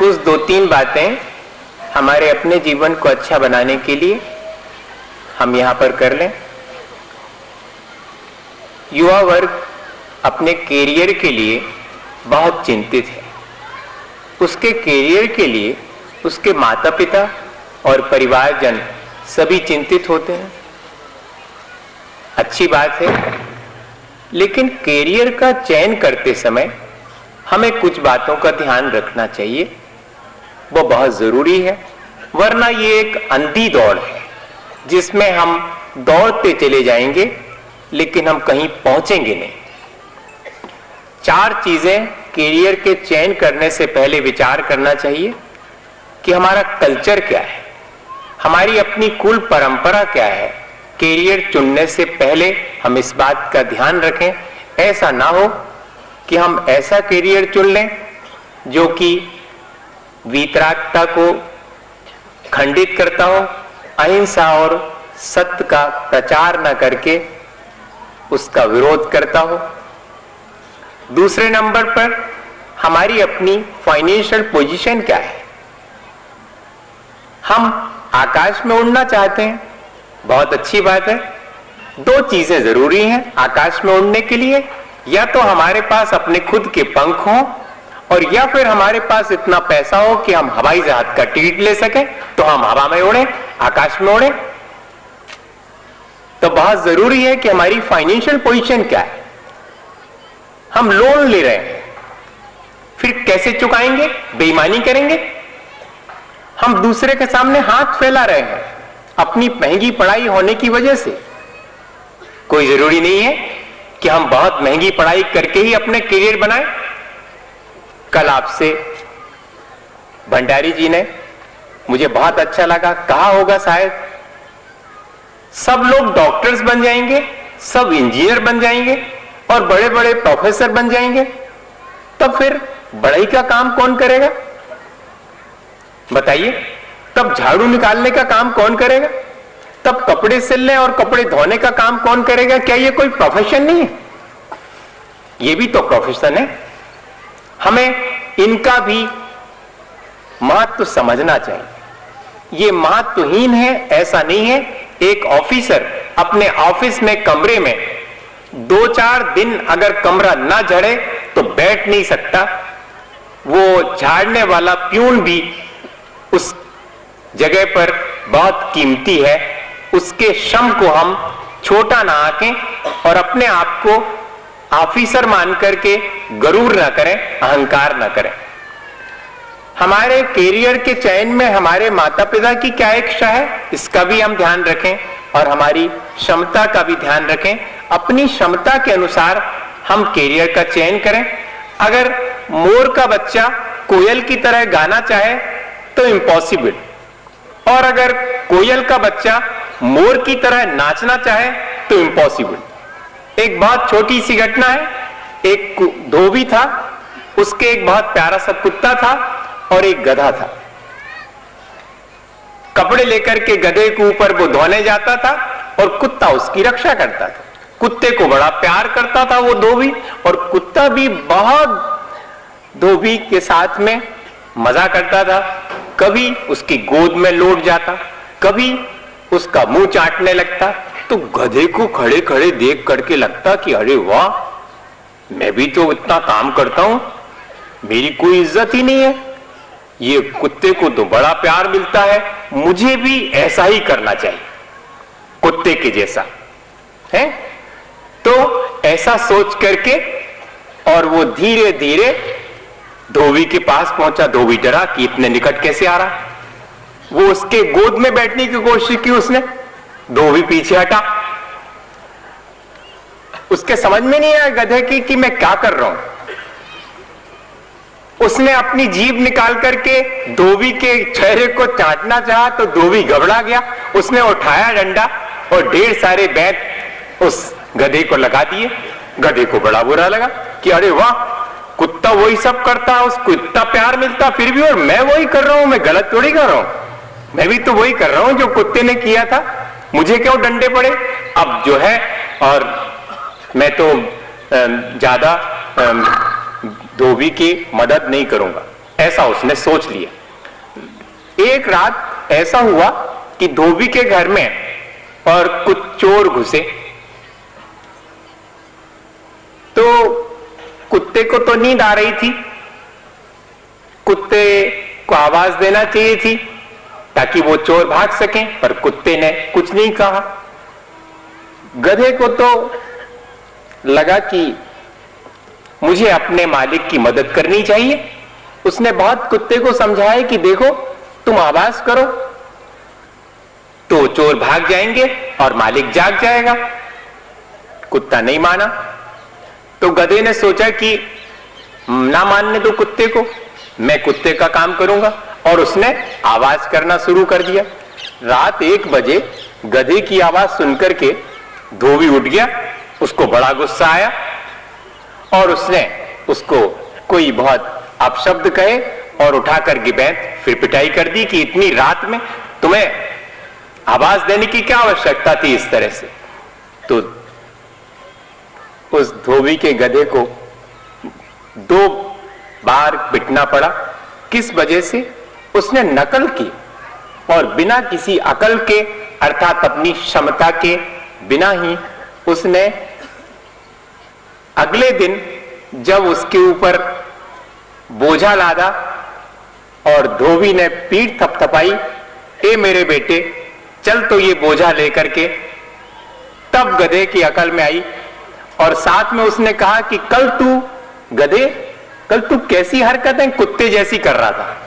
कुछ 2-3 बातें हमारे अपने जीवन को अच्छा बनाने के लिए हम यहां पर कर लें। युवा वर्ग अपने कैरियर के लिए बहुत चिंतित है। उसके कैरियर के लिए उसके माता पिता और परिवारजन सभी चिंतित होते हैं। अच्छी बात है, लेकिन कैरियर का चयन करते समय हमें कुछ बातों का ध्यान रखना चाहिए, वो बहुत जरूरी है। वरना ये एक अंधी दौड़ है जिसमें हम दौड़ते चले जाएंगे लेकिन हम कहीं पहुंचेंगे नहीं। 4 चीजें कैरियर के चयन करने से पहले विचार करना चाहिए कि हमारा कल्चर क्या है, हमारी अपनी कुल परंपरा क्या है। कैरियर चुनने से पहले हम इस बात का ध्यान रखें, ऐसा ना हो कि हम ऐसा कैरियर चुन लें जो कि वीतरागता को खंडित करता हो, अहिंसा और सत्य का प्रचार न करके उसका विरोध करता हो। दूसरे नंबर पर हमारी अपनी फाइनेंशियल पोजीशन क्या है। हम आकाश में उड़ना चाहते हैं, बहुत अच्छी बात है। 2 चीजें जरूरी हैं आकाश में उड़ने के लिए, या तो हमारे पास अपने खुद के पंख हों और या फिर हमारे पास इतना पैसा हो कि हम हवाई जहाज का टिकट ले सकें तो हम हवा में उड़ें, आकाश में उड़ें। तो बहुत जरूरी है कि हमारी फाइनेंशियल पोजीशन क्या है। हम लोन ले रहे हैं, फिर कैसे चुकाएंगे? बेईमानी करेंगे? हम दूसरे के सामने हाथ फैला रहे हैं अपनी महंगी पढ़ाई होने की वजह से। कोई जरूरी नहीं है कि हम बहुत महंगी पढ़ाई करके ही अपने करियर बनाएं। कल आपसे भंडारी जी ने, मुझे बहुत अच्छा लगा, कहा होगा शायद सब लोग डॉक्टर्स बन जाएंगे, सब इंजीनियर बन जाएंगे और बड़े बड़े प्रोफेसर बन जाएंगे, तब फिर पढ़ाई का काम कौन करेगा? बताइए, तब झाड़ू निकालने का काम कौन करेगा? तब कपड़े सिलने और कपड़े धोने का काम कौन करेगा? क्या ये कोई प्रोफेशन नहीं है? ये भी तो प्रोफेशन है। हमें इनका भी महत्व समझना चाहिए। ये महत्वहीन है ऐसा नहीं है। एक ऑफिसर अपने ऑफिस में कमरे में 2-4 दिन अगर कमरा ना झड़े तो बैठ नहीं सकता। वो झाड़ने वाला प्यून भी उस जगह पर बहुत कीमती है। उसके श्रम को हम छोटा ना आंकें और अपने आप को ऑफिसर मान करके गरूर ना करें, अहंकार ना करें। हमारे कैरियर के चयन में हमारे माता पिता की क्या इच्छा है, इसका भी हम ध्यान रखें और हमारी क्षमता का भी ध्यान रखें। अपनी क्षमता के अनुसार हम कैरियर का चयन करें। अगर मोर का बच्चा कोयल की तरह गाना चाहे तो इम्पॉसिबल, और अगर कोयल का बच्चा मोर की तरह नाचना चाहे तो इम्पॉसिबल। एक बहुत छोटी सी घटना है। एक धोबी था, उसके एक बहुत प्यारा सा कुत्ता था और एक गधा था। कपड़े लेकर के गधे के ऊपर वो धोने जाता था और कुत्ता उसकी रक्षा करता था। कुत्ते को बड़ा प्यार करता था वो धोबी, और कुत्ता भी बहुत धोबी के साथ में मजा करता था। कभी उसकी गोद में लौट जाता, कभी उसका मुंह चाटने लगता। तो गधे को खड़े खड़े देख करके लगता कि अरे वाह, मैं भी तो इतना काम करता हूं, मेरी कोई इज्जत ही नहीं है। ये कुत्ते को तो बड़ा प्यार मिलता है, मुझे भी ऐसा ही करना चाहिए, कुत्ते के जैसा है। तो ऐसा सोच करके और वो धीरे धीरे धोबी के पास पहुंचा। धोबी डरा कि इतने निकट कैसे आ रहा। वो उसके गोद में बैठने की कोशिश की उसने, धोबी पीछे हटा। उसके समझ में नहीं आया गधे की कि मैं क्या कर रहा हूं। उसने अपनी जीभ निकाल करके धोबी के चेहरे को चाटना चाहा तो धोबी घबरा गया। उसने उठाया डंडा और ढेर सारे बैत उस गधे को लगा दिए। गधे को बड़ा बुरा लगा कि अरे वाह, कुत्ता वही सब करता, उसको इतना प्यार मिलता, फिर भी और मैं वही कर रहा हूं, मैं गलत थोड़ी कर रहा हूं, मैं भी तो वही कर रहा हूं जो कुत्ते ने किया था, मुझे क्यों डंडे पड़े। अब जो है, और मैं तो ज्यादा धोबी की मदद नहीं करूंगा। ऐसा उसने सोच लिया। एक रात ऐसा हुआ कि धोबी के घर में और कुछ चोर घुसे। तो कुत्ते को तो नींद आ रही थी, कुत्ते को आवाज देना चाहिए थी ताकि वो चोर भाग सकें, पर कुत्ते ने कुछ नहीं कहा। गधे को तो लगा कि मुझे अपने मालिक की मदद करनी चाहिए। उसने बहुत कुत्ते को समझाया कि देखो तुम आवाज करो तो चोर भाग जाएंगे और मालिक जाग जाएगा। कुत्ता नहीं माना। तो गधे ने सोचा कि ना मानने दो कुत्ते को, मैं कुत्ते का काम करूंगा, और उसने आवाज करना शुरू कर दिया। रात 1 बजे गधे की आवाज सुनकर के धोबी उठ गया। उसको बड़ा गुस्सा आया और उसने उसको कोई बहुत अपशब्द कहे और उठाकर गिबैत फिर पिटाई कर दी कि इतनी रात में तुम्हें आवाज देने की क्या आवश्यकता थी इस तरह से। तो उस धोबी के गधे को 2 बार पिटना पड़ा। किस वजह से? उसने नकल की और बिना किसी अकल के अर्थात अपनी क्षमता के बिना ही उसने अगले दिन जब उसके ऊपर बोझा लादा और धोबी ने पीठ थपथपाई, ए मेरे बेटे चल तो ये बोझा लेकर के, तब गधे की अकल में आई और साथ में उसने कहा कि कल तू कैसी हरकतें कुत्ते जैसी कर रहा था।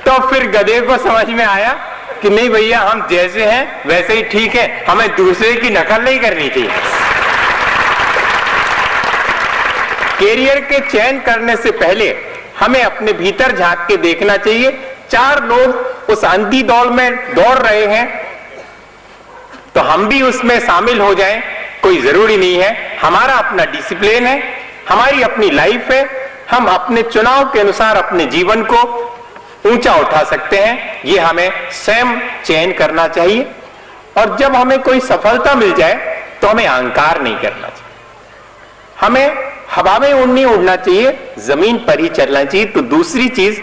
तो फिर गधे को समझ में आया कि नहीं भैया, हम जैसे हैं वैसे ही ठीक है, हमें दूसरे की नकल नहीं करनी चाहिए। कैरियर के चयन करने से पहले हमें अपने भीतर झांक के देखना चाहिए। 4 लोग उस अंधी दौड़ में दौड़ रहे हैं तो हम भी उसमें शामिल हो जाएं, कोई जरूरी नहीं है। हमारा अपना डिसिप्लिन है, हमारी अपनी लाइफ है, हम अपने चुनाव के अनुसार अपने जीवन को ऊंचा उठा सकते हैं। ये हमें स्वयं चयन करना चाहिए। और जब हमें कोई सफलता मिल जाए तो हमें अहंकार नहीं करना चाहिए, हमें हवा में नहीं उड़ना चाहिए, जमीन पर ही चलना चाहिए। तो दूसरी चीज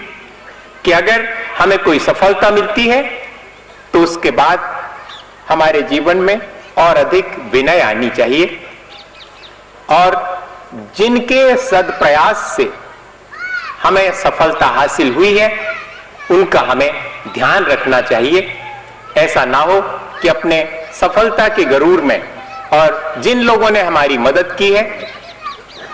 कि अगर हमें कोई सफलता मिलती है तो उसके बाद हमारे जीवन में और अधिक विनय आनी चाहिए और जिनके सदप्रयास से हमें सफलता हासिल हुई है उनका हमें ध्यान रखना चाहिए। ऐसा ना हो कि अपने सफलता के गरूर में और जिन लोगों ने हमारी मदद की है,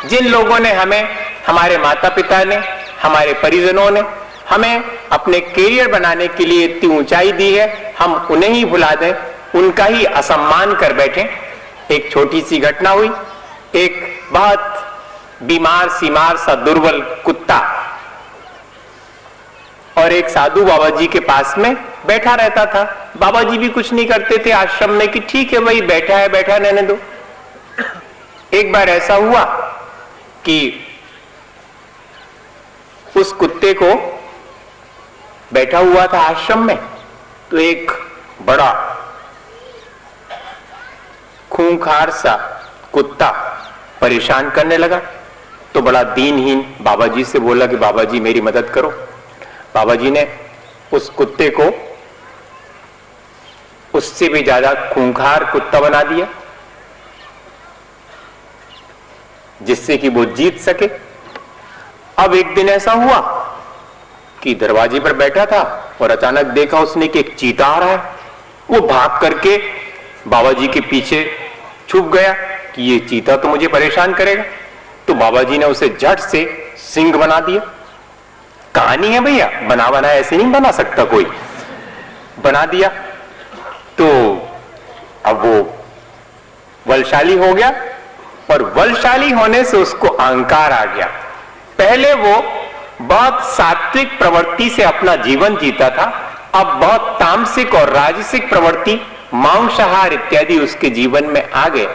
जिन लोगों ने हमें, हमारे माता पिता ने, हमारे परिजनों ने हमें अपने कैरियर बनाने के लिए इतनी ऊंचाई दी है, हम उन्हें ही भुला दें, उनका ही असम्मान कर बैठे। एक छोटी सी घटना हुई, एक बहुत बीमार सीमार सा दुर्बल कुत्ता और एक साधु बाबा जी के पास में बैठा रहता था। बाबा जी भी कुछ नहीं करते थे आश्रम में कि ठीक है भाई बैठा है, बैठा रहने दो। एक बार ऐसा हुआ कि उस कुत्ते को बैठा हुआ था आश्रम में, तो एक बड़ा खूंखार सा कुत्ता परेशान करने लगा। तो बड़ा दीनहीन बाबा जी से बोला कि बाबा जी मेरी मदद करो। बाबा जी ने उस कुत्ते को उससे भी ज्यादा खूंखार कुत्ता बना दिया जिससे कि वो जीत सके। अब एक दिन ऐसा हुआ कि दरवाजे पर बैठा था और अचानक देखा उसने कि एक चीता आ रहा है। वो भाग करके बाबा जी के पीछे छुप गया कि ये चीता तो मुझे परेशान करेगा। तो बाबा जी ने उसे झट से सिंह बना दिया। कहानी है भैया, बना बना ऐसे नहीं बना सकता कोई, बना दिया। तो अब वो बलशाली हो गया और बलशाली होने से उसको अहंकार आ गया। पहले वो बहुत सात्विक प्रवृत्ति से अपना जीवन जीता था, अब बहुत तामसिक और राजसिक प्रवृत्ति, मांसाहार इत्यादि उसके जीवन में आ गए।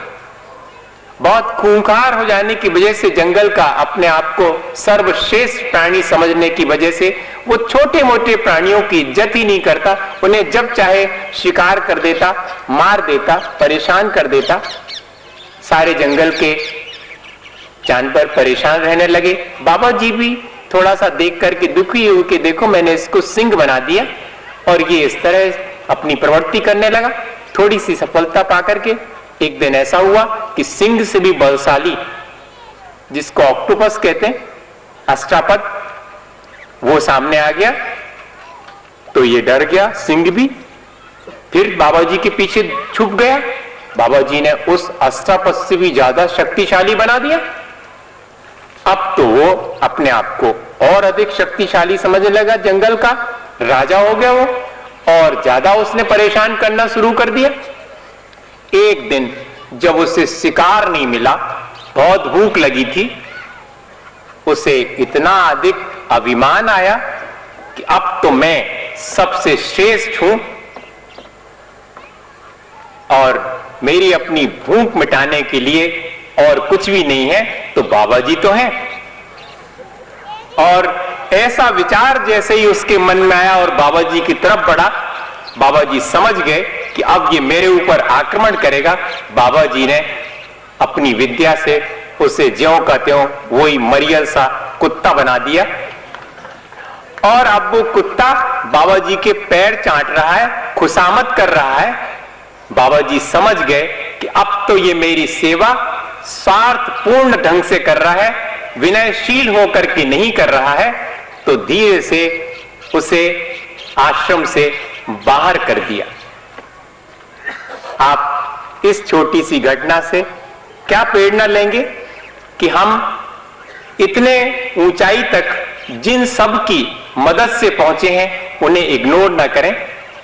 बहुत खूंखार हो जाने की वजह से, जंगल का अपने आप को सर्वश्रेष्ठ प्राणी समझने की वजह से वो छोटे मोटे प्राणियों की इज्जत ही नहीं करता, उन्हें जब चाहे शिकार कर देता, मार देता, परेशान कर देता। सारे जंगल के जानवर परेशान रहने लगे। बाबा जी भी थोड़ा सा देख करके दुखी हुए कि देखो मैंने इसको सिंह बना दिया और ये इस तरह अपनी प्रवृत्ति करने लगा। थोड़ी सी सफलता पाकर के एक दिन ऐसा हुआ कि सिंह से भी बलशाली, जिसको ऑक्टोपस कहते हैं, अष्टापद, वो सामने आ गया। तो ये डर गया सिंह भी, फिर बाबा जी के पीछे छुप गया। बाबा जी ने उस अष्टापद से भी ज्यादा शक्तिशाली बना दिया। अब तो वो अपने आप को और अधिक शक्तिशाली समझने लगा, जंगल का राजा हो गया वो, और ज्यादा उसने परेशान करना शुरू कर दिया। एक दिन जब उसे शिकार नहीं मिला, बहुत भूख लगी थी, उसे इतना अधिक अभिमान आया कि अब तो मैं सबसे श्रेष्ठ हूं और मेरी अपनी भूख मिटाने के लिए और कुछ भी नहीं है तो बाबा जी तो हैं। और ऐसा विचार जैसे ही उसके मन में आया और बाबा जी की तरफ बढ़ा, बाबा जी समझ गए कि अब ये मेरे ऊपर आक्रमण करेगा। बाबा जी ने अपनी विद्या से उसे ज्यों का त्यों वही मरियल सा कुत्ता बना दिया और अब वो कुत्ता बाबा जी के पैर चाट रहा है, खुशामद कर रहा है। बाबा जी समझ गए कि अब तो ये मेरी सेवा स्वार्थपूर्ण ढंग से कर रहा है, विनयशील होकर के नहीं कर रहा है। तो धीरे से उसे आश्रम से बाहर कर दिया। आप इस छोटी सी घटना से क्या प्रेरणा लेंगे कि हम इतने ऊंचाई तक जिन सब की मदद से पहुंचे हैं उन्हें इग्नोर ना करें,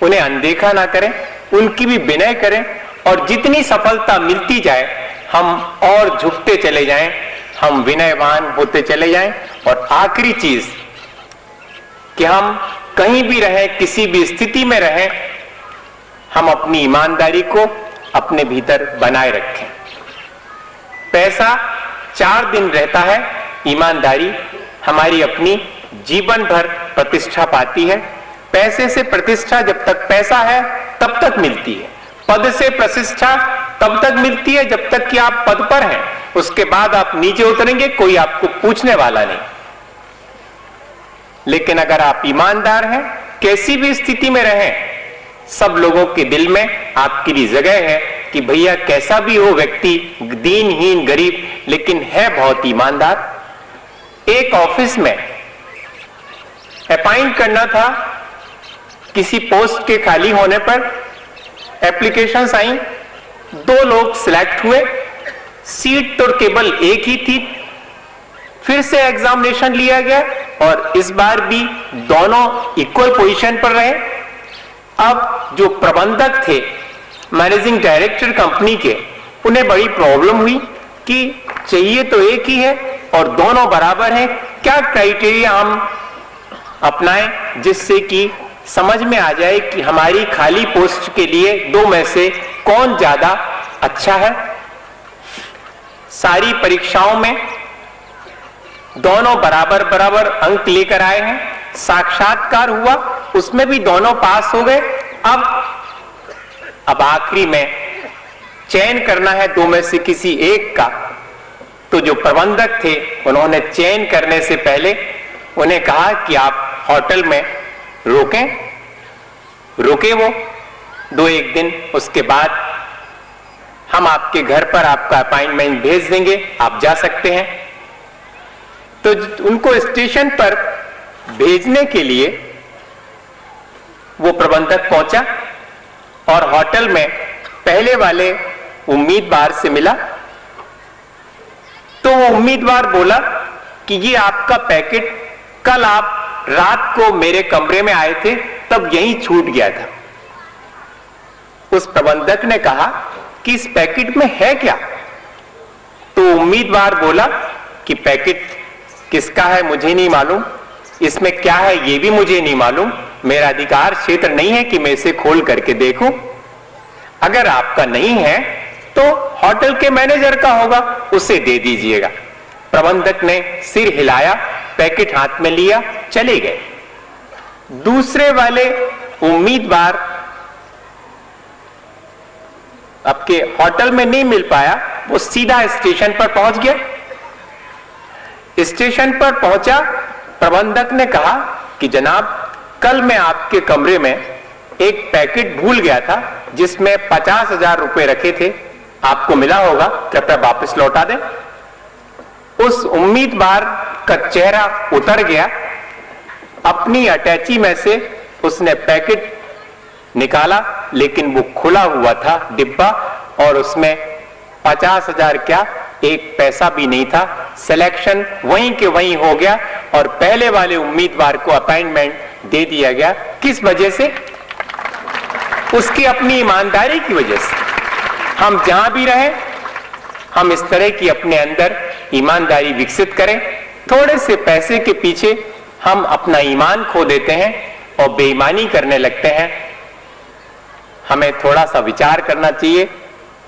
उन्हें अनदेखा ना करें, उनकी भी विनय करें और जितनी सफलता मिलती जाए हम और झुकते चले जाएं, हम विनयवान होते चले जाएं। और आखिरी चीज कि हम कहीं भी रहें, किसी भी स्थिति में रहें, हम अपनी ईमानदारी को अपने भीतर बनाए रखें। पैसा 4 दिन रहता है, ईमानदारी हमारी अपनी जीवन भर प्रतिष्ठा पाती है। पैसे से प्रतिष्ठा जब तक पैसा है तब तक मिलती है, पद से प्रतिष्ठा तब तक मिलती है जब तक कि आप पद पर हैं। उसके बाद आप नीचे उतरेंगे, कोई आपको पूछने वाला नहीं। लेकिन अगर आप ईमानदार हैं, कैसी भी स्थिति में रहें, सब लोगों के दिल में आपके लिए जगह है कि भैया कैसा भी हो व्यक्ति, दीनहीन गरीब, लेकिन है बहुत ईमानदार। एक ऑफिस में अपॉइंट करना था, किसी पोस्ट के खाली होने पर एप्लीकेशंस आई, 2 लोग सिलेक्ट हुए, सीट तो केवल एक ही थी। फिर से एग्जामिनेशन लिया गया और इस बार भी दोनों इक्वल पोजीशन पर रहे। अब जो प्रबंधक थे, मैनेजिंग डायरेक्टर कंपनी के, उन्हें बड़ी प्रॉब्लम हुई कि चाहिए तो एक ही है और दोनों बराबर हैं, क्या क्राइटेरिया हम अपनाएं जिससे कि समझ में आ जाए कि हमारी खाली पोस्ट के लिए 2 में से कौन ज्यादा अच्छा है। सारी परीक्षाओं में दोनों बराबर बराबर अंक लेकर आए हैं, साक्षात्कार हुआ, उसमें भी दोनों पास हो गए। अब आखिरी में चयन करना है 2 में से किसी एक का। तो जो प्रबंधक थे उन्होंने चयन करने से पहले उन्हें कहा कि आप होटल में रुके वो 2-1 दिन, उसके बाद हम आपके घर पर आपका अपॉइंटमेंट भेज देंगे, आप जा सकते हैं। तो उनको स्टेशन पर भेजने के लिए वो प्रबंधक पहुंचा और होटल में पहले वाले उम्मीदवार से मिला। तो वो उम्मीदवार बोला कि ये आपका पैकेट कल आप रात को मेरे कमरे में आए थे तब यहीं छूट गया था। उस प्रबंधक ने कहा कि इस पैकेट में है क्या? तो उम्मीदवार बोला कि पैकेट किसका है मुझे नहीं मालूम, इसमें क्या है ये भी मुझे नहीं मालूम, मेरा अधिकार क्षेत्र नहीं है कि मैं इसे खोल करके देखूं। अगर आपका नहीं है तो होटल के मैनेजर का होगा, उसे दे दीजिएगा। प्रबंधक ने सिर हिलाया, पैकेट हाथ में लिया, चले गए। दूसरे वाले उम्मीदवार आपके होटल में नहीं मिल पाया, वो सीधा स्टेशन पर पहुंच गया। स्टेशन पर पहुंचा प्रबंधक ने कहा कि जनाब, कल मैं आपके कमरे में एक पैकेट भूल गया था जिसमें 50,000 रुपए रखे थे, आपको मिला होगा, कृपया वापस लौटा दें। उस उम्मीदवार का चेहरा उतर गया। अपनी अटैची में से उसने पैकेट निकाला, लेकिन वो खुला हुआ था डिब्बा, और उसमें 50,000 क्या, एक पैसा भी नहीं था। सिलेक्शन वहीं के वहीं हो गया और पहले वाले उम्मीदवार को अपॉइंटमेंट दे दिया गया। किस वजह से? उसकी अपनी ईमानदारी की वजह से। हम जहां भी रहें, हम इस तरह की अपने अंदर ईमानदारी विकसित करें। थोड़े से पैसे के पीछे हम अपना ईमान खो देते हैं और बेईमानी करने लगते हैं। हमें थोड़ा सा विचार करना चाहिए।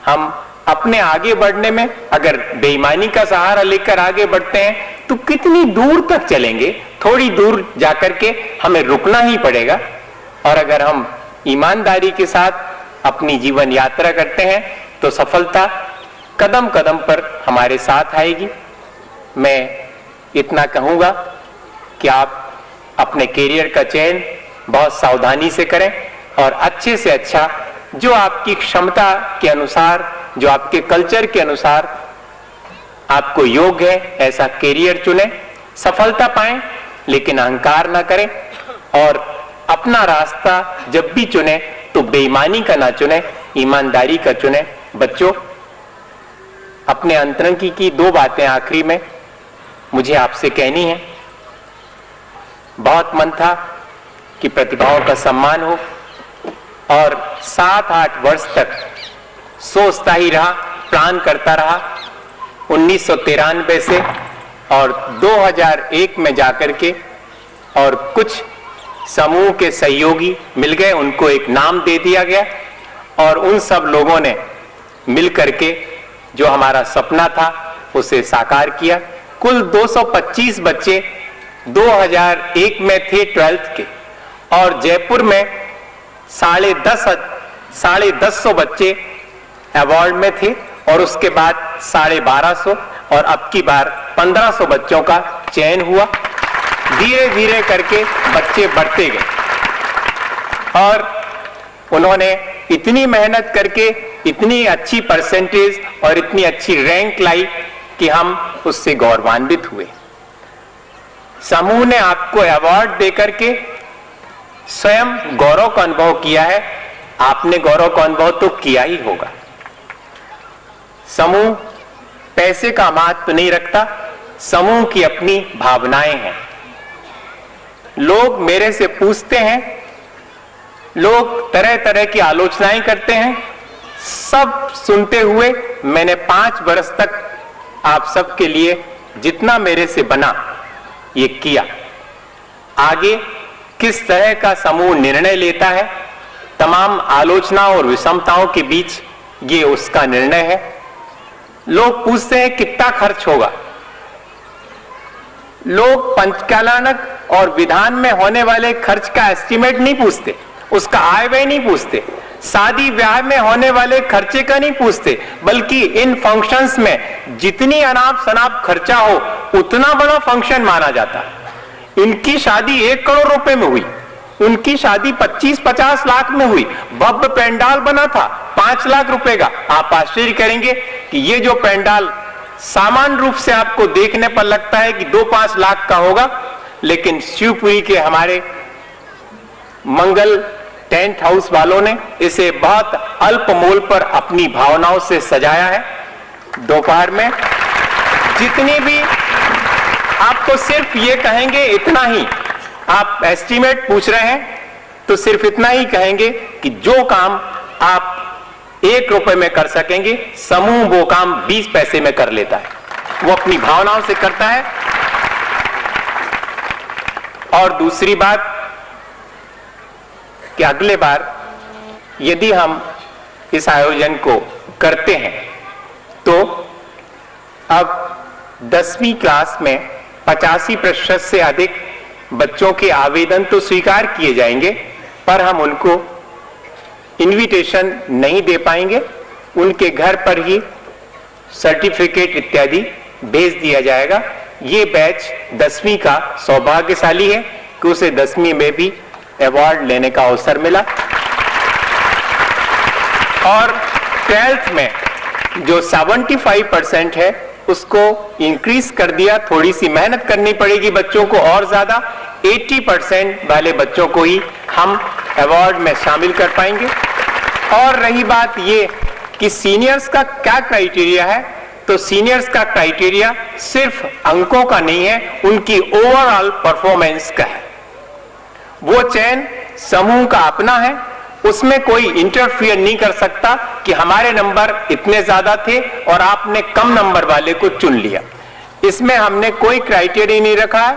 हम अपने आगे बढ़ने में अगर बेईमानी का सहारा लेकर आगे बढ़ते हैं तो कितनी दूर तक चलेंगे? थोड़ी दूर जाकर के हमें रुकना ही पड़ेगा। और अगर हम ईमानदारी के साथ अपनी जीवन यात्रा करते हैं तो सफलता कदम कदम पर हमारे साथ आएगी। मैं इतना कहूंगा कि आप अपने कैरियर का चयन बहुत सावधानी से करें और अच्छे से अच्छा, जो आपकी क्षमता के अनुसार, जो आपके कल्चर के अनुसार आपको योग्य है, ऐसा कैरियर चुनें। सफलता पाएं लेकिन अहंकार ना करें, और अपना रास्ता जब भी चुने तो बेईमानी का ना चुने, ईमानदारी का चुने। बच्चों, अपने अंतरंगी की 2 बातें आखिरी में मुझे आपसे कहनी है। बहुत मन था कि प्रतिभाओं का सम्मान हो, और 7-8 वर्ष तक सोचता ही रहा, प्लान करता रहा। 1993 से और 2001 में जाकर के, और कुछ समूह के सहयोगी मिल गए, उनको एक नाम दे दिया गया, और उन सब लोगों ने मिल करके जो हमारा सपना था उसे साकार किया। कुल 225 बच्चे 2001 में थे 12th के, और जयपुर में 150 बच्चे अवार्ड में थे, और उसके बाद 1250, और अब की बार 1500 बच्चों का चयन हुआ। धीरे धीरे करके बच्चे बढ़ते गए, और उन्होंने इतनी मेहनत करके इतनी अच्छी परसेंटेज और इतनी अच्छी रैंक लाई कि हम उससे गौरवान्वित हुए। समूह ने आपको अवार्ड देकर के स्वयं गौरव का अनुभव किया है। आपने गौरव का अनुभव तो किया ही होगा। समूह पैसे का महत्व नहीं रखता, समूह की अपनी भावनाएं हैं। लोग मेरे से पूछते हैं, लोग तरह तरह की आलोचनाएं करते हैं। सब सुनते हुए मैंने 5 वर्ष तक आप सबके लिए जितना मेरे से बना ये किया। आगे किस तरह का समूह निर्णय लेता है, तमाम आलोचनाओं और विषमताओं के बीच ये उसका निर्णय है। लोग पूछते हैं कितना खर्च होगा। लोग पंचकालानक और विधान में होने वाले खर्च का एस्टीमेट नहीं पूछते, उसका आय व्यय नहीं पूछते, शादी ब्याह में होने वाले खर्चे का नहीं पूछते, बल्कि इन फंक्शंस में जितनी अनाप शनाप खर्चा हो उतना बड़ा फंक्शन माना जाता है। इनकी शादी 1 करोड़ रुपए में हुई, उनकी शादी 25-50 लाख में हुई, भव्य पेंडाल बना था 5 लाख रुपए का। आप आश्चर्य करेंगे कि ये जो पेंडाल सामान्य रूप से आपको देखने पर लगता है कि 2-5 लाख का होगा, लेकिन शिवपुरी के हमारे मंगल टेंट हाउस वालों ने इसे बहुत अल्प मूल्य पर अपनी भावनाओं से सजाया है। दोपहर में जितनी भी आपको सिर्फ ये कहेंगे इतना ही, आप एस्टीमेट पूछ रहे हैं तो सिर्फ इतना ही कहेंगे कि जो काम आप 1 रुपए में कर सकेंगे, समूह वो काम 20 पैसे में कर लेता है। वो अपनी भावनाओं से करता है। और दूसरी बात कि अगले बार यदि हम इस आयोजन को करते हैं तो अब 10वीं क्लास में 85% से अधिक बच्चों के आवेदन तो स्वीकार किए जाएंगे, पर हम उनको इनविटेशन नहीं दे पाएंगे। उनके घर पर ही सर्टिफिकेट इत्यादि भेज दिया जाएगा। ये बैच 10वीं का सौभाग्यशाली है कि उसे 10वीं में भी अवार्ड लेने का अवसर मिला, और 12th में जो 75% है उसको इंक्रीज कर दिया। थोड़ी सी मेहनत करनी पड़ेगी बच्चों को और ज्यादा, 80% वाले बच्चों को ही हम अवार्ड में शामिल कर पाएंगे। और रही बात ये कि सीनियर्स का क्या क्राइटेरिया है, तो सीनियर्स का क्राइटेरिया सिर्फ अंकों का नहीं है, उनकी ओवरऑल परफॉर्मेंस का है। वो चयन समूह का अपना है, उसमें कोई इंटरफियर नहीं कर सकता कि हमारे नंबर इतने ज्यादा थे और आपने कम नंबर वाले को चुन लिया। इसमें हमने कोई क्राइटेरिया नहीं रखा है,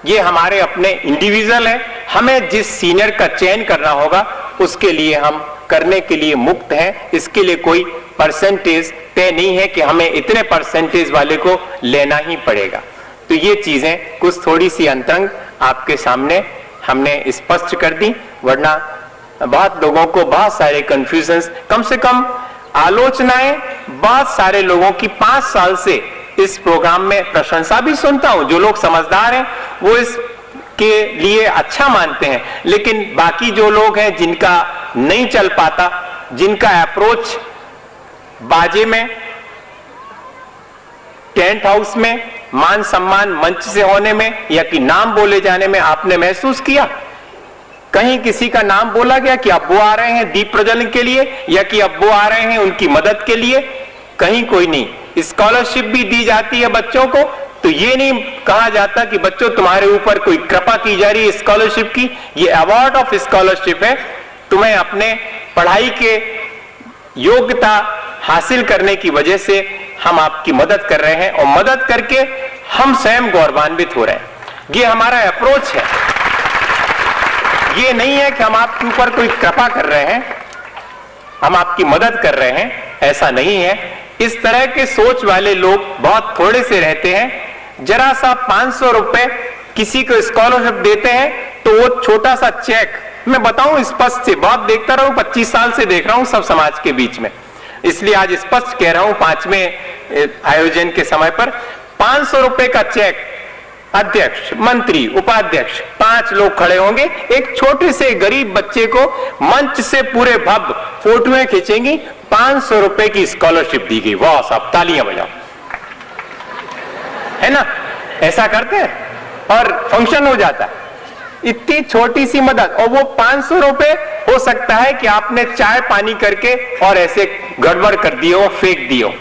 ये हमारे अपने इंडिविजुअल है। हमें जिस सीनियर का चयन करना होगा उसके लिए हम करने के लिए मुक्त हैं। इसके लिए कोई परसेंटेज तय नहीं है कि हमें इतने परसेंटेज वाले को लेना ही पड़ेगा। तो ये चीजें कुछ थोड़ी सी अंतरंग आपके सामने हमने स्पष्ट कर दी, वरना बहुत लोगों को बहुत सारे कंफ्यूजन्स, कम से कम आलोचनाएं बहुत सारे लोगों की 5 साल से इस प्रोग्राम में प्रशंसा भी सुनता हूं। जो लोग समझदार हैं वो इसके लिए अच्छा मानते हैं, लेकिन बाकी जो लोग हैं जिनका नहीं चल पाता, जिनका अप्रोच बाजे में, टेंट हाउस में, मान सम्मान मंच से होने में या कि नाम बोले जाने में आपने महसूस किया, कहीं किसी का नाम बोला गया कि अब वो आ रहे हैं दीप प्रज्वलन के लिए या कि अब वो आ रहे हैं उनकी मदद के लिए, कहीं कोई नहीं। स्कॉलरशिप भी दी जाती है बच्चों को, तो ये नहीं कहा जाता कि बच्चों तुम्हारे ऊपर कोई कृपा की जा रही है स्कॉलरशिप की, ये अवार्ड ऑफ स्कॉलरशिप है। तुम्हें अपने पढ़ाई के योग्यता हासिल करने की वजह से हम आपकी मदद कर रहे हैं और मदद करके हम स्वयं गौरवान्वित हो रहे हैं। ये हमारा अप्रोच है। ये नहीं है कि हम आपके ऊपर कोई कृपा कर रहे हैं, हम आपकी मदद कर रहे हैं, ऐसा नहीं है। इस तरह के सोच वाले लोग बहुत थोड़े से रहते हैं। जरा सा 500 रुपए किसी को स्कॉलरशिप देते हैं तो वो छोटा सा चेक, मैं बताऊं स्पष्ट से, बहुत देखता रहा हूं, 25 साल से देख रहा हूं सब समाज के बीच में, इसलिए आज स्पष्ट कह रहा हूं। 5वें आयोजन के समय पर 500 रुपए का चेक, अध्यक्ष, मंत्री, उपाध्यक्ष 5 लोग खड़े होंगे, एक छोटे से गरीब बच्चे को मंच से पूरे भव्य फोटोएं खींचेंगी, 500 रुपए की स्कॉलरशिप दी गई। वाह साहब, तालियां बजाओ, है ना? ऐसा करते हैं और फंक्शन हो जाता है। इतनी छोटी सी मदद, और वो 500 रुपए हो सकता है कि आपने चाय पानी करके और ऐसे गड़बड़ कर दिए हो, फेंक दिए हो।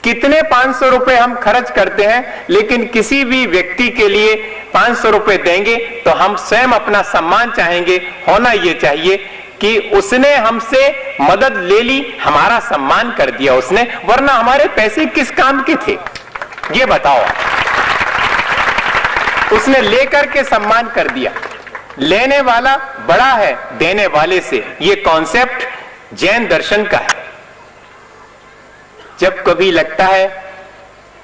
कितने 500 रुपए हम खर्च करते हैं, लेकिन किसी भी व्यक्ति के लिए 500 रुपए देंगे तो हम स्वयं अपना सम्मान चाहेंगे। होना यह चाहिए कि उसने हमसे मदद ले ली, हमारा सम्मान कर दिया उसने, वरना हमारे पैसे किस काम के थे ये बताओ। उसने लेकर के सम्मान कर दिया। लेने वाला बड़ा है देने वाले से, ये कॉन्सेप्ट जैन दर्शन का है। जब कभी लगता है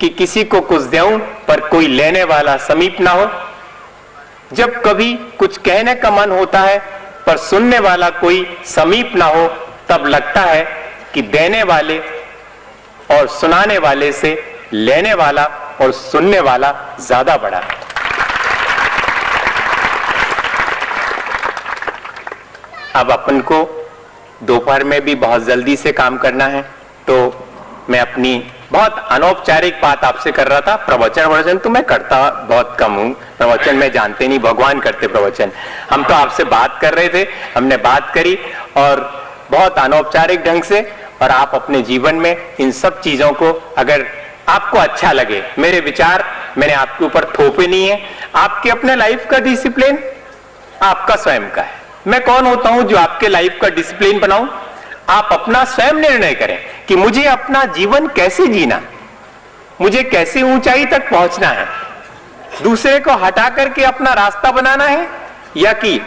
कि किसी को कुछ दूं पर कोई लेने वाला समीप ना हो, जब कभी कुछ कहने का मन होता है पर सुनने वाला कोई समीप ना हो, तब लगता है कि देने वाले और सुनाने वाले से लेने वाला और सुनने वाला ज्यादा बड़ा है। अब अपन को दोपहर में भी बहुत जल्दी से काम करना है, तो मैं अपनी बहुत अनौपचारिक बात आपसे कर रहा था। प्रवचन तो मैं करता बहुत कम हूं, प्रवचन में जानते नहीं, भगवान करते प्रवचन। हम तो आपसे बात कर रहे थे, हमने बात करी और बहुत अनौपचारिक ढंग से, और आप अपने जीवन में इन सब चीजों को अगर आपको अच्छा लगे, मेरे विचार मैंने आपके ऊपर थोपे नहीं है, आपके अपने लाइफ का डिसिप्लिन आपका स्वयं का है। मैं कौन होता हूं जो आपके लाइफ का डिसिप्लिन बनाऊं? आप अपना स्वयं निर्णय करें कि मुझे अपना जीवन कैसे जीना, मुझे कैसे ऊंचाई तक पहुंचना है, दूसरे को हटा करके अपना रास्ता बनाना है या कि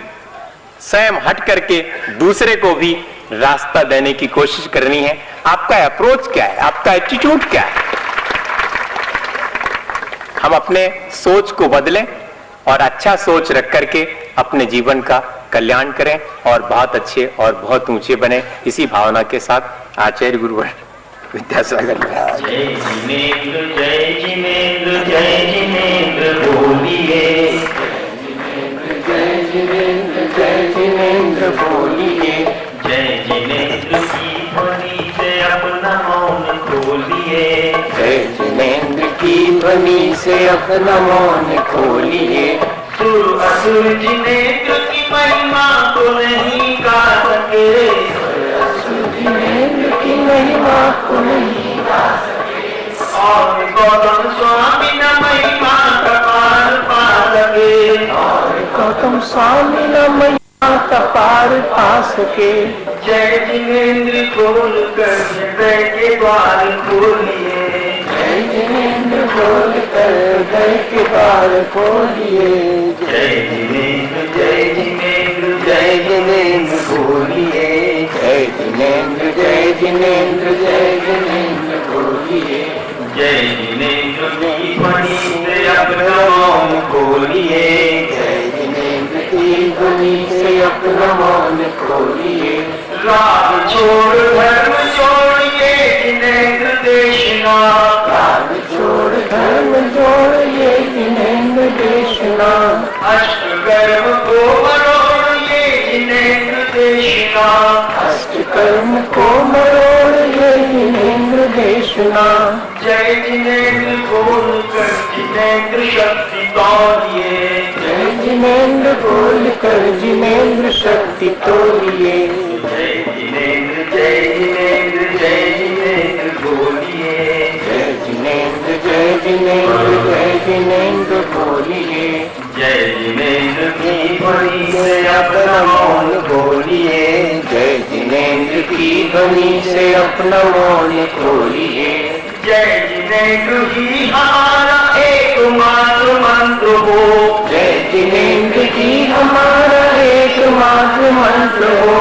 स्वयं हट करके दूसरे को भी रास्ता देने की कोशिश करनी है। आपका अप्रोच क्या है, आपका एटीट्यूड क्या है? हम अपने सोच को बदलें और अच्छा सोच रख करके अपने जीवन का कल्याण करें और बहुत अच्छे और बहुत ऊंचे बने। इसी भावना के साथ आचार्य गुरुवर। विद्यासागर जय जिनेंद्र जय जिनेंद्र जय जिनेंद्र बोलिए, जय जिनेंद्र जय जिनेंद्र बोलिए, जय जिनेंद्र की ध्वनि से अपना मौन खोलिए, जय जिनेंद्र की ध्वनि से अपना मौन खोलिए। सुर असुर जिनेंद्र की महिमा को नहीं गा सके, जिनेंद्र की महिमा को नहीं गा सके, और गौतम स्वामी न महिमा का पार पा सके, और गौतम स्वामी न महिमा का पार पा सके। जय जिनेंद्र खोल कर हृदय के द्वार खोलिए, जय जिनेंद्र खोल कर हृदय के द्वार खोलिए, जय जिनेंद्र जय जिनेंद्र जय जिनेंद्र बोलिए, जय जिनेंद्र जय जिनेंद्र जय जिनेंद्र बोलिए, जय जिनेंद्र की ध्वनि से अपना मौन खोलिए, जय जिनेंद्र की ध्वनि से अपना मौन खोलिए। राग छोड़ धर्म छोड़िए जिनेंद्र देशना, राग छोड़ धर्म जोड़िए जिनेंद्र देशना, अष्ट कर्म को मरोड़िए जिनेंद्र देशना, अष्ट कर्म को मरोड़िए जिनेंद्र देशना। जय जिनेंद्र बोल कर जिनेंद्र शक्ति तोलिए, जय जिनेंद्र बोल कर जिनेंद्र शक्ति तोलिए, जय जिनेंद्र जय जिनेंद्र जय जिनेंद्र बोलिए, जय जिनेंद्र जय जिनेंद्र जय जिनेंद्र बोलिए, जय जिनेंद्र की ध्वनि से अपना मौन खोलिए, जय जिनेंद्र की ध्वनि से अपना मौन खोलिए, जय जिनेंद्र ही हमारा एकमात्र मंत्र हो, जय जिनेंद्र की हमारा एकमात्र मंत्र हो,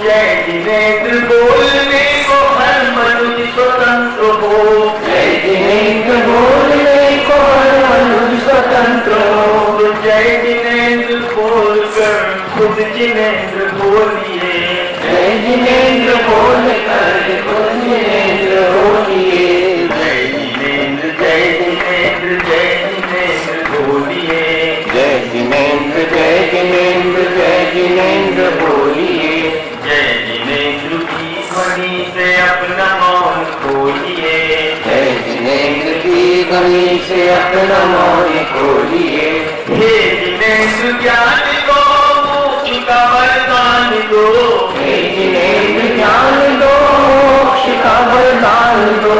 जय जिनेंद्र बोलने को हर मनुष्य स्वतंत्र हो, जय जिनेंद्र बोलने को हर मनुष्य स्वतंत्र हो, तो जय जिनेंद्र बोल कर खुद जिनेंद्र बोलिए, जय जिनेंद्र बोल कर खुद जिनेंद्र बोलिए, जय जिनेंद्र जय जिनेंद्र जय जिनेंद्र बोलिए, जय जिनेंद्र जय जिनेंद्र जय जिनेंद्र बोलिए, जय जिनेंद्र की ध्वनि से अपना मौन खोलिए, जय जिनेंद्र की ध्वनि से अपना मौन खोलिए, हे जिनेंद्र ज्ञान दो मोक्ष का वरदान दो, हे जिनेंद्र ज्ञान दो मोक्ष का वरदान दो,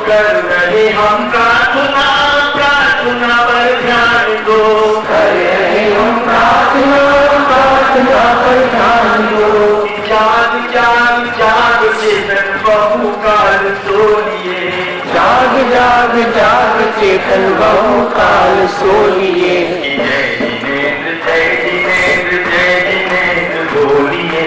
कर रहे हम प्रार्थना प्रार्थना पर ध्यान दो, कर रहे हम प्रार्थना प्रार्थना पर ध्यान दो, जाग जाग जाग चेतन बहुकाल सोलिए, जाग जाग जाग चेतन बहुकाल सोलिए, जय जिनेंद्र जय जिनेंद्र जय जिनेंद्र बोलिए,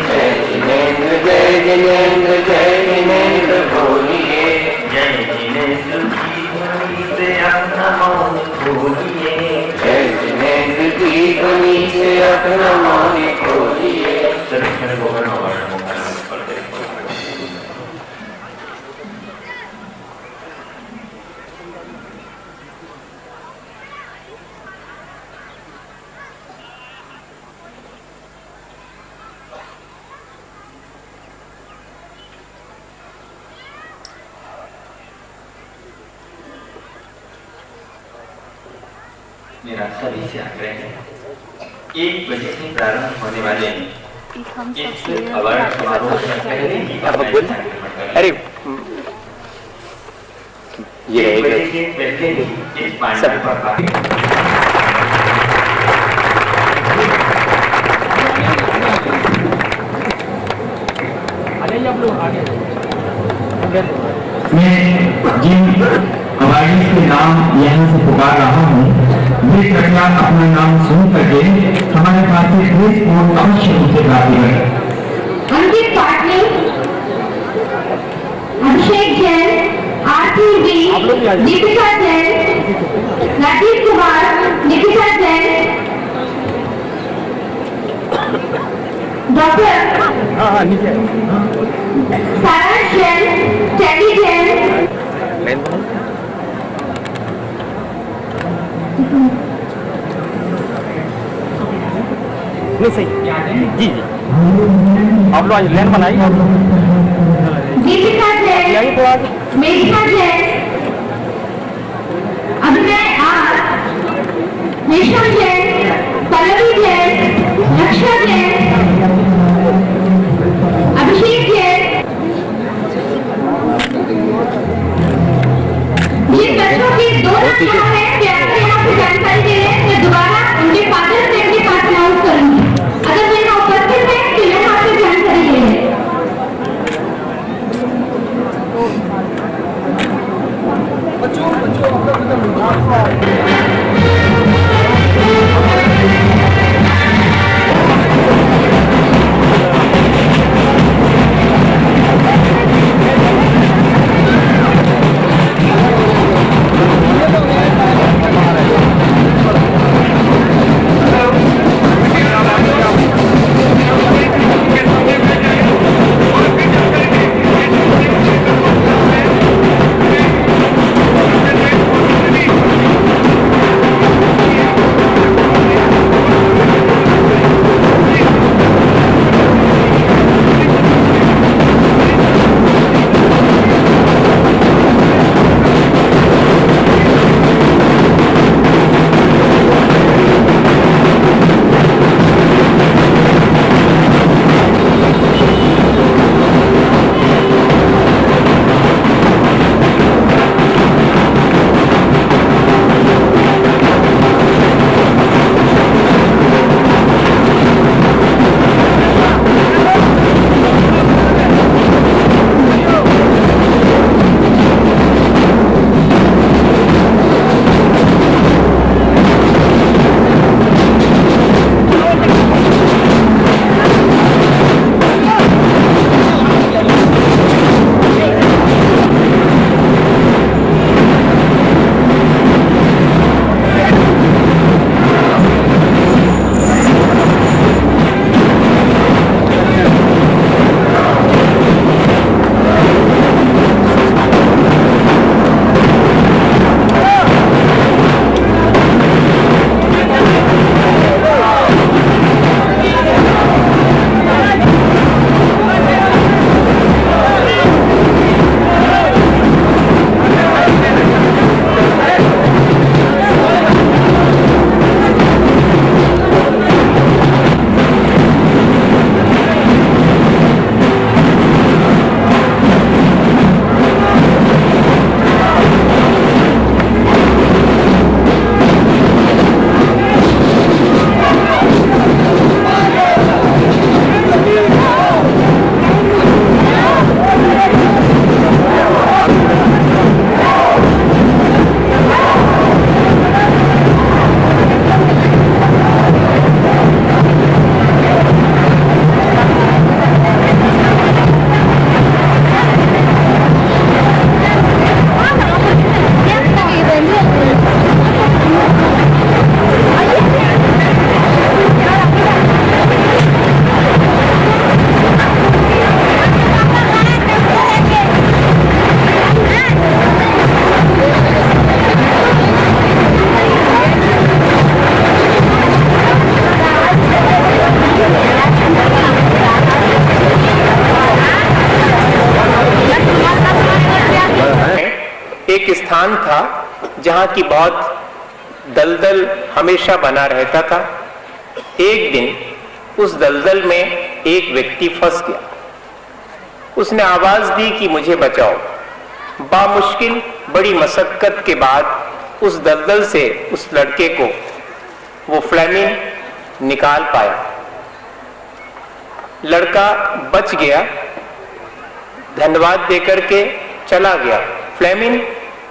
जय जिनेंद्र जय जिनेंद्र जय जिनेंद्र बोलिए, जय जिनेंद्र की ध्वनि से अपना मौन खोलिए, जय जिनेंद्र की ध्वनि से अपना मौन खोलिए। मेरा सभी से आग्रह है 1 बजे से प्रारंभ होने वाले इस अवार्ड समारोह से पहले ही अरे ये 1 बजे के पहले ही इस पांडव पर मैं जिन अवार्डी के नाम यहाँ से पुकार रहा हूँ वे कृपया अपना नाम सुन करके हमारे पास से प्रेस कोड अवश्य उनसे प्राप्त करें। अंकित पाटनी, अभिषेक जैन, आरती वी, दीपिका जैन, राजीव कुमार, निकिता जैन, डॉक्टर सारांश जैन, चैटी जैन, नहीं सही जी जी आप लोग आज लाइन बनाइए दीपिका जैन, आइए थोड़ा आगे मेघना जैन, अभिनय आर, रेशम जैन, पल्लवी जैन, लक्ष्य जैन, अभिषेक जैन। जिन बच्चों की 2 नाम यहाँ है, मैं आपको यहाँ से जानकारी दे रहे हैं। मैं दोबारा उनके फादर से उनके पास अनाउंस करूंगी। अगर वे यहाँ उपस्थित हैं तो यहाँ से जानकारी दे रहे हैं। एक स्थान था जहां की बहुत दलदल हमेशा बना रहता था। एक दिन उस दलदल में एक व्यक्ति फंस गया। उसने आवाज दी कि मुझे बचाओ। बामुश्किल बड़ी मशक्कत के बाद उस दलदल से उस लड़के को वो फ्लेमिंग निकाल पाया। लड़का बच गया, धन्यवाद देकर के चला गया। फ्लेमिंग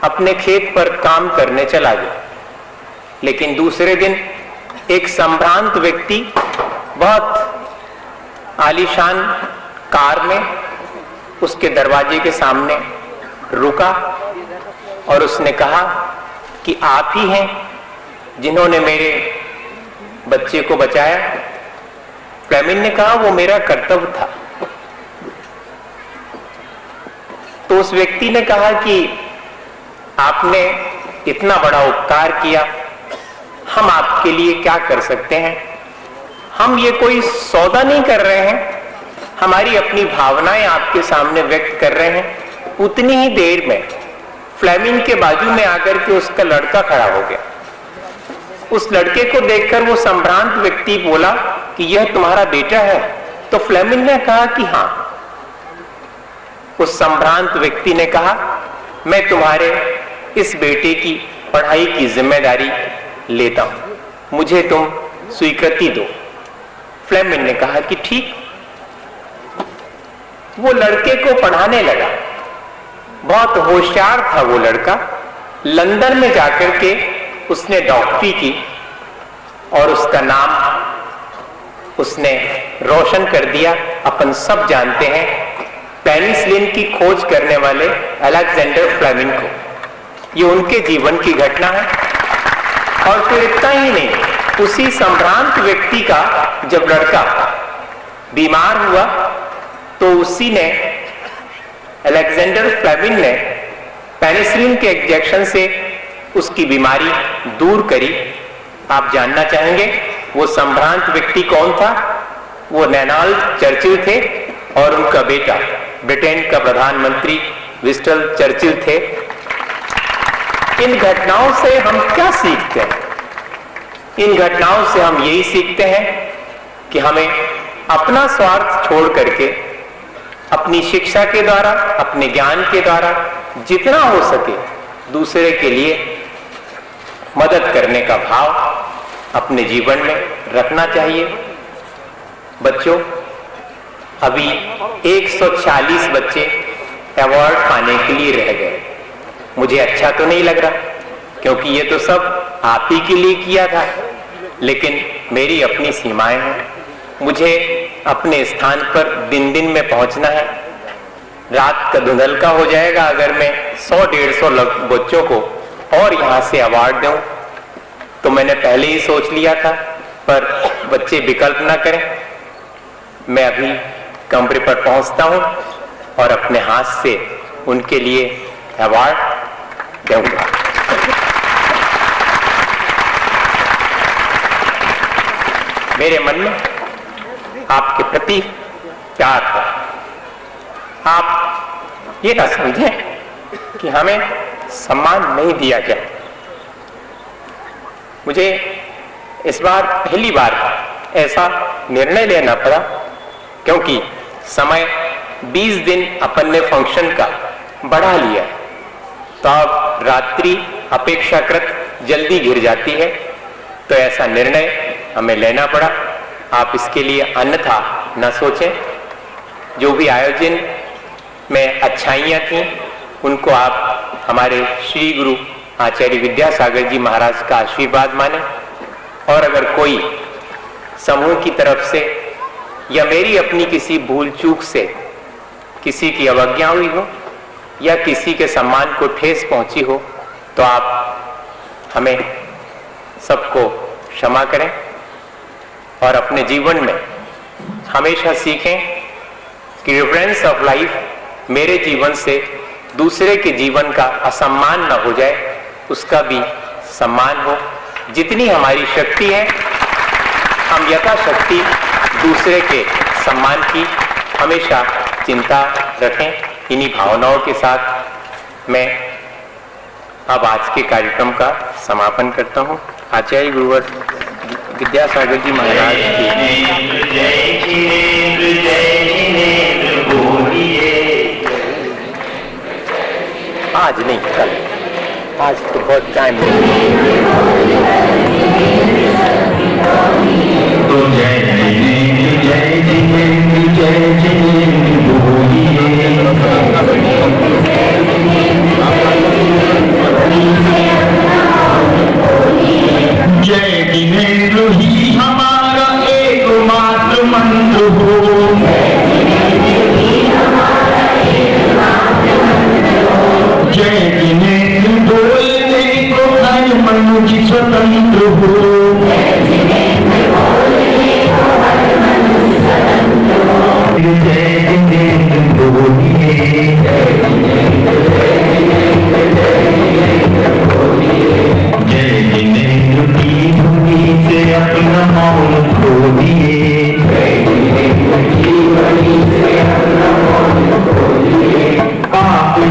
अपने खेत पर काम करने चला गया। लेकिन दूसरे दिन एक संभ्रांत व्यक्ति बहुत आलीशान कार में उसके दरवाजे के सामने रुका और उसने कहा कि आप ही हैं जिन्होंने मेरे बच्चे को बचाया। फ्लेमिंग ने कहा वो मेरा कर्तव्य था। तो उस व्यक्ति ने कहा कि आपने इतना बड़ा उपकार किया, हम आपके लिए क्या कर सकते हैं। हम ये कोई सौदा नहीं कर रहे हैं, हमारी अपनी भावनाएं आपके सामने व्यक्त कर रहे हैं। उतनी ही देर में फ्लेमिंग के बाजू में आकर के उसका लड़का खड़ा हो गया। उस लड़के को देखकर वो संभ्रांत व्यक्ति बोला कि यह तुम्हारा बेटा है? तो फ्लेमिंग ने कहा कि हां। उस संभ्रांत व्यक्ति ने कहा, मैं तुम्हारे इस बेटे की पढ़ाई की जिम्मेदारी लेता हूं, मुझे तुम स्वीकृति दो। फ्लेमिंग ने कहा कि ठीक। वो लड़के को पढ़ाने लगा। बहुत होशियार था वो लड़का। लंदन में जाकर के उसने डॉक्टरी की और उसका नाम उसने रोशन कर दिया। अपन सब जानते हैं पेनिसिलिन की खोज करने वाले अलेक्जेंडर फ्लेमिंग को। ये उनके जीवन की घटना है। और फिर इतना ही नहीं, उसी संभ्रांत व्यक्ति का जब लड़का बीमार हुआ तो उसी ने, अलेक्जेंडर फ्लेमिंग ने पेनिसिलिन के इंजेक्शन से उसकी बीमारी दूर करी। आप जानना चाहेंगे वो संभ्रांत व्यक्ति कौन था? वो रेनाल्ड चर्चिल थे और उनका बेटा ब्रिटेन का प्रधानमंत्री विंस्टन चर्चिल थे। इन घटनाओं से हम क्या सीखते हैं? इन घटनाओं से हम यही सीखते हैं कि हमें अपना स्वार्थ छोड़ करके अपनी शिक्षा के द्वारा, अपने ज्ञान के द्वारा जितना हो सके दूसरे के लिए मदद करने का भाव अपने जीवन में रखना चाहिए। बच्चों, अभी 140 बच्चे अवार्ड पाने के लिए रह गए। मुझे अच्छा तो नहीं लग रहा, क्योंकि ये तो सब आप ही के लिए किया था, लेकिन मेरी अपनी सीमाएं हैं। मुझे अपने स्थान पर दिन दिन में पहुंचना है। रात का धुंधलका हो जाएगा अगर मैं 100-150 बच्चों को और यहां से अवार्ड दूं। तो मैंने पहले ही सोच लिया था, पर बच्चे विकल्प ना करें। मैं अभी कमरे पर पहुंचता हूं और अपने हाथ से उनके लिए अवार्ड दूंगा। मेरे मन में आपके प्रति प्यार है। आप ये ना समझें कि हमें सम्मान नहीं दिया गया। मुझे इस बार पहली बार ऐसा निर्णय लेना पड़ा, क्योंकि समय 20 दिन अपन ने फंक्शन का बढ़ा लिया, तो अब रात्रि अपेक्षाकृत जल्दी घिर जाती है। तो ऐसा निर्णय हमें लेना पड़ा। आप इसके लिए अन्यथा न सोचें। जो भी आयोजन में अच्छाइयाँ थीं उनको आप हमारे श्री गुरु आचार्य विद्यासागर जी महाराज का आशीर्वाद माने। और अगर कोई समूह की तरफ से या मेरी अपनी किसी भूल चूक से किसी की अवज्ञा हुई हो या किसी के सम्मान को ठेस पहुंची हो, तो आप हमें सबको क्षमा करें और अपने जीवन में हमेशा सीखें कि रिफरेंस ऑफ लाइफ मेरे जीवन से दूसरे के जीवन का असम्मान न हो जाए, उसका भी सम्मान हो। जितनी हमारी शक्ति है हम यथाशक्ति दूसरे के सम्मान की हमेशा चिंता रखें। इन्हीं भावनाओं के साथ मैं अब आज के कार्यक्रम का समापन करता हूं। आचार्य गुरुवर विद्यासागर जी महाराज आज नहीं, कल, आज तो बहुत टाइम तो जय जिनेंद्र जय जिनेंद्र जय जिनेंद्र बोलिए। जय जिनेंद्र ही हमारा एकमात्र मंत्र हो। जय जिनेंद्र बोलने को हर मनुष्य स्वतंत्र हो। जय जिनेंद्र बोलिए। जय जिनेंद्र की भूमि से अपना मौन खो दिए।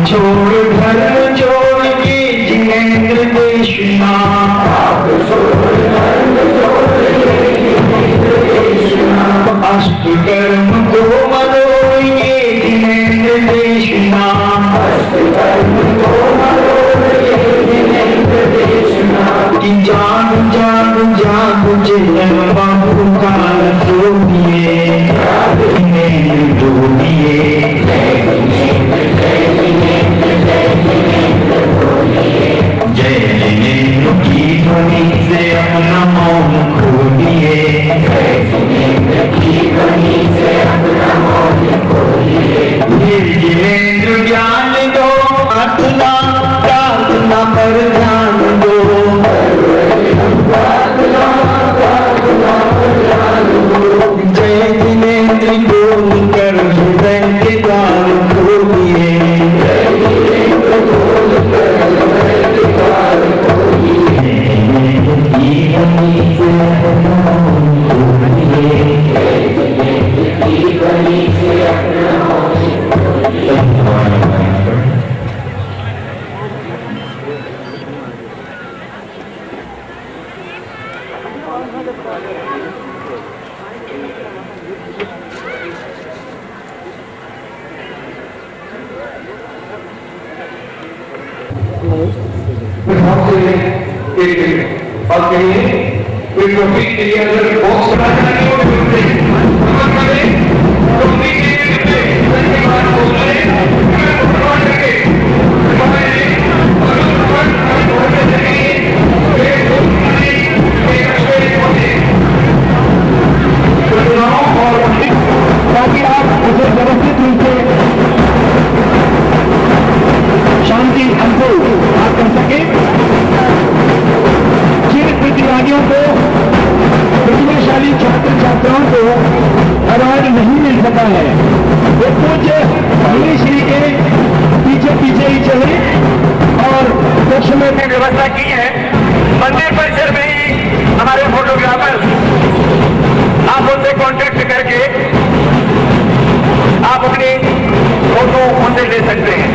छोड़ घर छोड़ के जिनेंद्र देशना, अष्ट कर्म को मनो ये जिनेंद्र देशना, कि जाग जाग जाग जिन बाबू काल जोड़िए जोड़िए, जय जिनेंद्र की ध्वनि से अपना मौन खोलिए, ये जिनेंद्र ज्ञान दो, प्रार्थना प्रार्थना पर ध्यान दो, जय जिनेंद्र बोल कर हृदय के द्वार खोलिए, और कहिए कोई टोपी के लिए अगर बॉक्स बनाना है तो टोपी के लिए ताकि आप उसे व्यवस्थित रूप से शांति हमको आप कर सके। जिन प्रतिभागियों को, प्रतिभाशाली छात्र छात्राओं को अवार्ड नहीं मिल सका है वो कुछ श्री के पीछे पीछे ही चले और कक्ष में भी व्यवस्था की है। मंदिर परिसर में ही हमारे फोटोग्राफर, आप उनसे कॉन्टेक्ट करके आप अपनी फोटो उनसे ले सकते हैं।